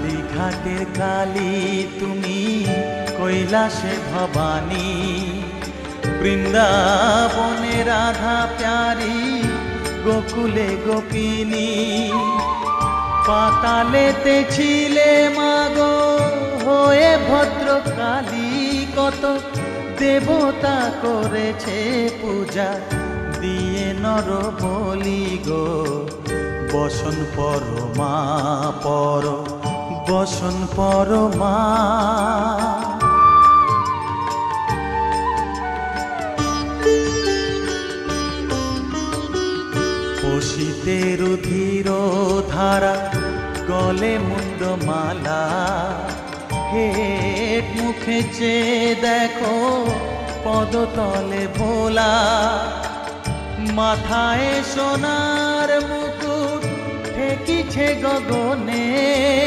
কালীঘাটের কালী তুমি, কৈলাসে ভবানী, বৃন্দাবনে রাধা প্যারি, গোকুলে গোপিনী। পাতালেতে ছিলে মাগো হয়ে ভদ্রকালী, কত দেবতা করেছে পূজা দিয়ে নর বলি গো। বসন পরমা পর, বসন পরমা। পশিতে রুধির ধারা, গলে মুন্ডমালা, হেট মুখে চেয়ে দেখো পদতলে ভোলা। মাথায় সোনার মুকুট ঠেকিছে গগনে,